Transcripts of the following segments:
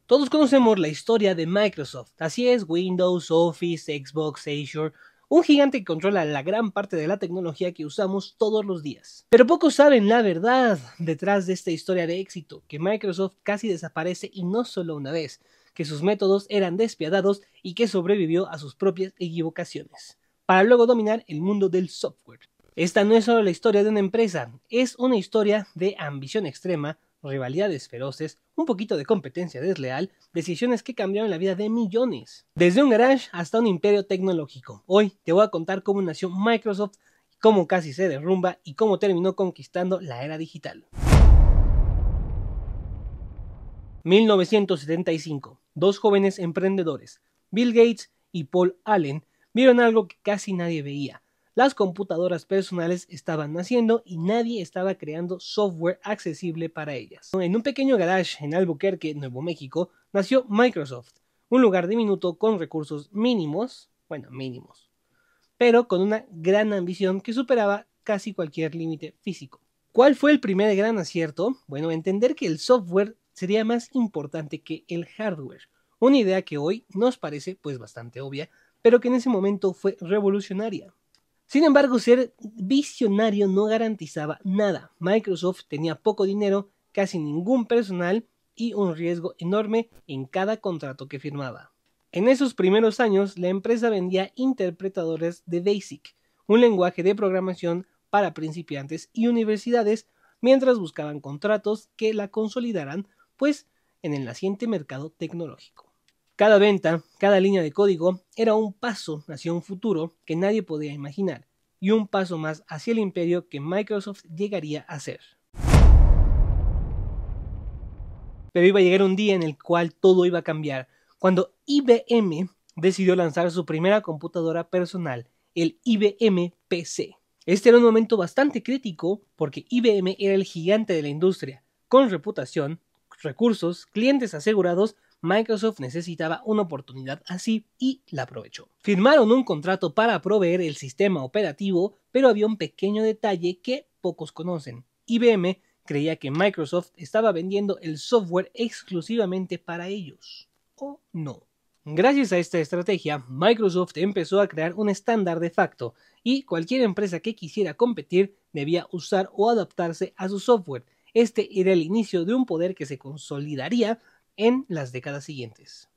Todos conocemos la historia de Microsoft, así es, Windows, Office, Xbox, Azure, un gigante que controla la gran parte de la tecnología que usamos todos los días. Pero pocos saben la verdad detrás de esta historia de éxito, que Microsoft casi desaparece y no solo una vez, que sus métodos eran despiadados y que sobrevivió a sus propias equivocaciones, para luego dominar el mundo del software. Esta no es solo la historia de una empresa, es una historia de ambición extrema, rivalidades feroces, un poquito de competencia desleal, decisiones que cambiaron la vida de millones. Desde un garage hasta un imperio tecnológico. Hoy te voy a contar cómo nació Microsoft, cómo casi se derrumba y cómo terminó conquistando la era digital. 1975. Dos jóvenes emprendedores, Bill Gates y Paul Allen, vieron algo que casi nadie veía. Las computadoras personales estaban naciendo y nadie estaba creando software accesible para ellas. En un pequeño garage en Albuquerque, Nuevo México, nació Microsoft, un lugar diminuto con recursos mínimos, pero con una gran ambición que superaba casi cualquier límite físico. ¿Cuál fue el primer gran acierto? Bueno, entender que el software sería más importante que el hardware, una idea que hoy nos parece pues bastante obvia, pero que en ese momento fue revolucionaria. Sin embargo, ser visionario no garantizaba nada. Microsoft tenía poco dinero, casi ningún personal y un riesgo enorme en cada contrato que firmaba. En esos primeros años, la empresa vendía interpretadores de BASIC, un lenguaje de programación para principiantes y universidades, mientras buscaban contratos que la consolidaran, pues, en el naciente mercado tecnológico. Cada venta, cada línea de código era un paso hacia un futuro que nadie podía imaginar, y un paso más hacia el imperio que Microsoft llegaría a ser. Pero iba a llegar un día en el cual todo iba a cambiar, cuando IBM decidió lanzar su primera computadora personal, el IBM PC. Este era un momento bastante crítico porque IBM era el gigante de la industria, con reputación, recursos, clientes asegurados. Microsoft necesitaba una oportunidad así y la aprovechó. Firmaron un contrato para proveer el sistema operativo, pero había un pequeño detalle que pocos conocen. IBM creía que Microsoft estaba vendiendo el software exclusivamente para ellos. ¿O no? Gracias a esta estrategia, Microsoft empezó a crear un estándar de facto y cualquier empresa que quisiera competir debía usar o adaptarse a su software. Este era el inicio de un poder que se consolidaría en las décadas siguientes.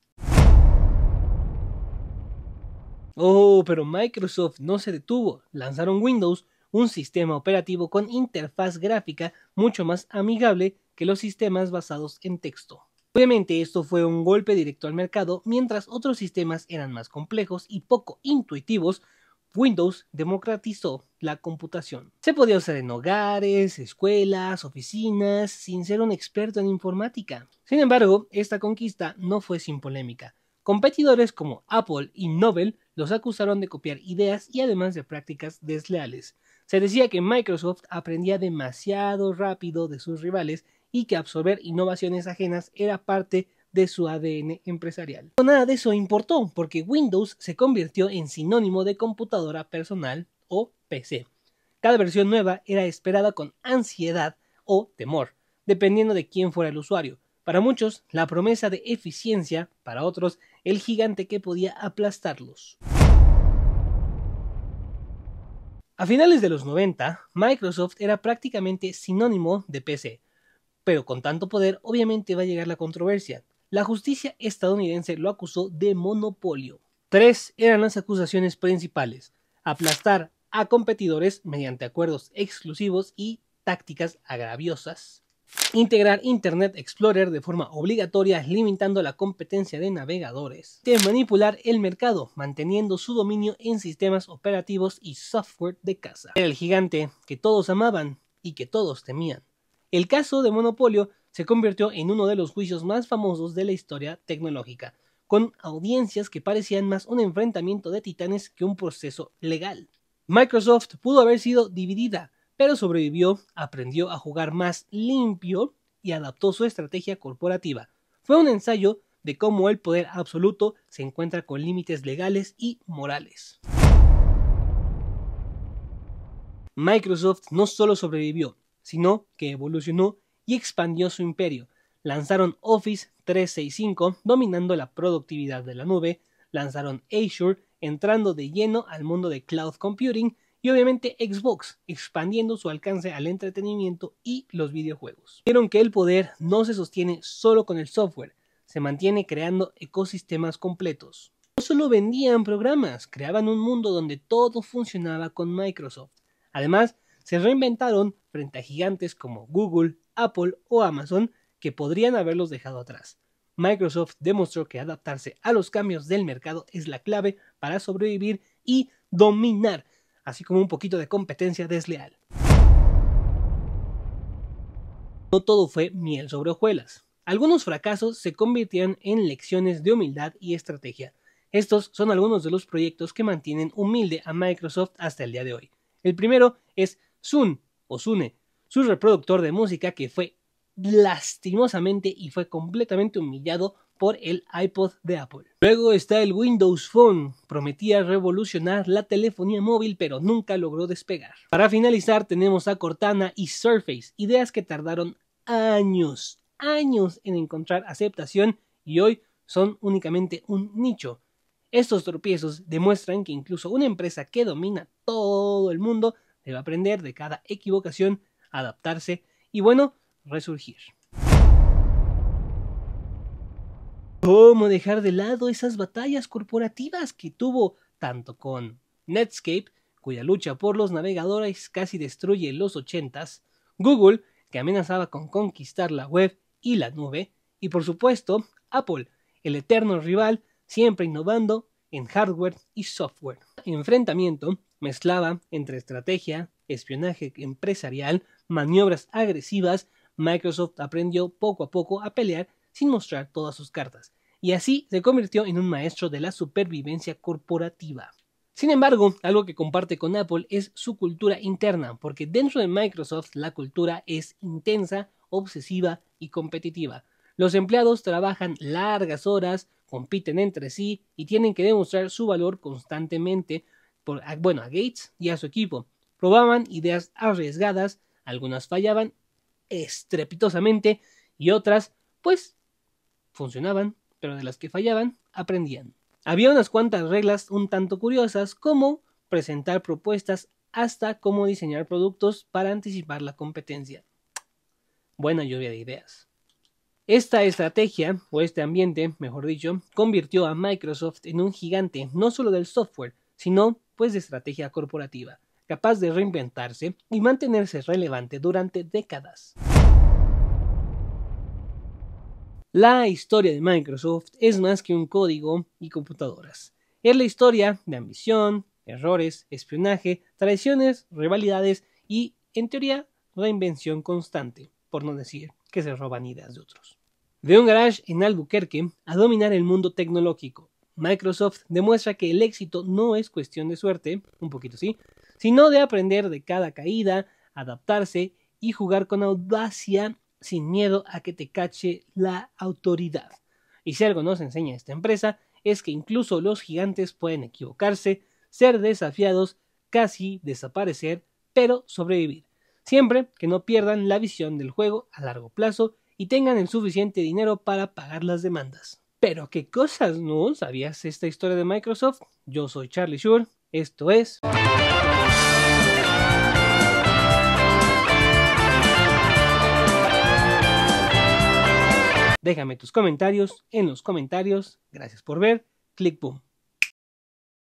Oh, pero Microsoft no se detuvo. Lanzaron Windows, un sistema operativo con interfaz gráfica mucho más amigable que los sistemas basados en texto. Obviamente esto fue un golpe directo al mercado, mientras otros sistemas eran más complejos y poco intuitivos. Windows democratizó la computación. Se podía usar en hogares, escuelas, oficinas, sin ser un experto en informática. Sin embargo, esta conquista no fue sin polémica. Competidores como Apple y Novell los acusaron de copiar ideas y además de prácticas desleales. Se decía que Microsoft aprendía demasiado rápido de sus rivales y que absorber innovaciones ajenas era parte de su ADN empresarial. Pero nada de eso importó, porque Windows se convirtió en sinónimo de computadora personal o PC. Cada versión nueva era esperada con ansiedad o temor, dependiendo de quién fuera el usuario. Para muchos, la promesa de eficiencia, para otros, el gigante que podía aplastarlos. A finales de los 90, Microsoft era prácticamente sinónimo de PC, pero con tanto poder obviamente va a llegar la controversia. La justicia estadounidense lo acusó de monopolio. 3 eran las acusaciones principales: aplastar a competidores mediante acuerdos exclusivos y tácticas agraviosas, integrar Internet Explorer de forma obligatoria limitando la competencia de navegadores, de manipular el mercado manteniendo su dominio en sistemas operativos y software de casa. Era el gigante que todos amaban y que todos temían. El caso de monopolio se convirtió en uno de los juicios más famosos de la historia tecnológica, con audiencias que parecían más un enfrentamiento de titanes que un proceso legal. Microsoft pudo haber sido dividida, pero sobrevivió, aprendió a jugar más limpio y adaptó su estrategia corporativa. Fue un ensayo de cómo el poder absoluto se encuentra con límites legales y morales. Microsoft no solo sobrevivió, sino que evolucionó y expandió su imperio. lanzaron Office 365, dominando la productividad de la nube, lanzaron Azure, entrando de lleno al mundo de cloud computing, y obviamente Xbox, expandiendo su alcance al entretenimiento y los videojuegos. Vieron que el poder no se sostiene solo con el software, se mantiene creando ecosistemas completos. No solo vendían programas, creaban un mundo donde todo funcionaba con Microsoft. Además, se reinventaron frente a gigantes como Google, Apple o Amazon, que podrían haberlos dejado atrás. Microsoft demostró que adaptarse a los cambios del mercado es la clave para sobrevivir y dominar, así como un poquito de competencia desleal. No todo fue miel sobre hojuelas. Algunos fracasos se convirtieron en lecciones de humildad y estrategia. Estos son algunos de los proyectos que mantienen humilde a Microsoft hasta el día de hoy. El primero es Zune, su reproductor de música que fue lastimosamente y fue completamente humillado por el iPod de Apple. Luego está el Windows Phone, prometía revolucionar la telefonía móvil pero nunca logró despegar. Para finalizar tenemos a Cortana y Surface, ideas que tardaron años en encontrar aceptación y hoy son únicamente un nicho. Estos tropiezos demuestran que incluso una empresa que domina todo el mundo debe aprender de cada equivocación, adaptarse y bueno, resurgir. ¿Cómo dejar de lado esas batallas corporativas que tuvo tanto con Netscape, cuya lucha por los navegadores casi destruye los 80s, Google, que amenazaba con conquistar la web y la nube, y por supuesto Apple, el eterno rival, siempre innovando en hardware y software? El enfrentamiento mezclaba entre estrategia, espionaje empresarial, maniobras agresivas. Microsoft aprendió poco a poco a pelear sin mostrar todas sus cartas, y así se convirtió en un maestro de la supervivencia corporativa. Sin embargo, algo que comparte con Apple es su cultura interna, porque dentro de Microsoft la cultura es intensa, obsesiva y competitiva. Los empleados trabajan largas horas, compiten entre sí y tienen que demostrar su valor constantemente a Gates y a su equipo. Probaban ideas arriesgadas, algunas fallaban estrepitosamente y otras, pues, funcionaban, pero de las que fallaban, aprendían. Había unas cuantas reglas un tanto curiosas, como presentar propuestas hasta cómo diseñar productos para anticipar la competencia. Buena lluvia de ideas. Esta estrategia, o este ambiente, mejor dicho, convirtió a Microsoft en un gigante no solo del software, sino pues de estrategia corporativa, capaz de reinventarse y mantenerse relevante durante décadas. La historia de Microsoft es más que un código y computadoras. Es la historia de ambición, errores, espionaje, traiciones, rivalidades y, en teoría, reinvención constante, por no decir que se roban ideas de otros. De un garage en Albuquerque a dominar el mundo tecnológico, Microsoft demuestra que el éxito no es cuestión de suerte, un poquito sí, sino de aprender de cada caída, adaptarse y jugar con audacia sin miedo a que te cache la autoridad. Y si algo nos enseña esta empresa es que incluso los gigantes pueden equivocarse, ser desafiados, casi desaparecer, pero sobrevivir. Siempre que no pierdan la visión del juego a largo plazo y tengan el suficiente dinero para pagar las demandas. Pero qué cosas, ¿no? ¿Sabías esta historia de Microsoft? Yo soy Charlie Shure, esto es... Déjame tus comentarios en los comentarios. Gracias por ver. Click Boom.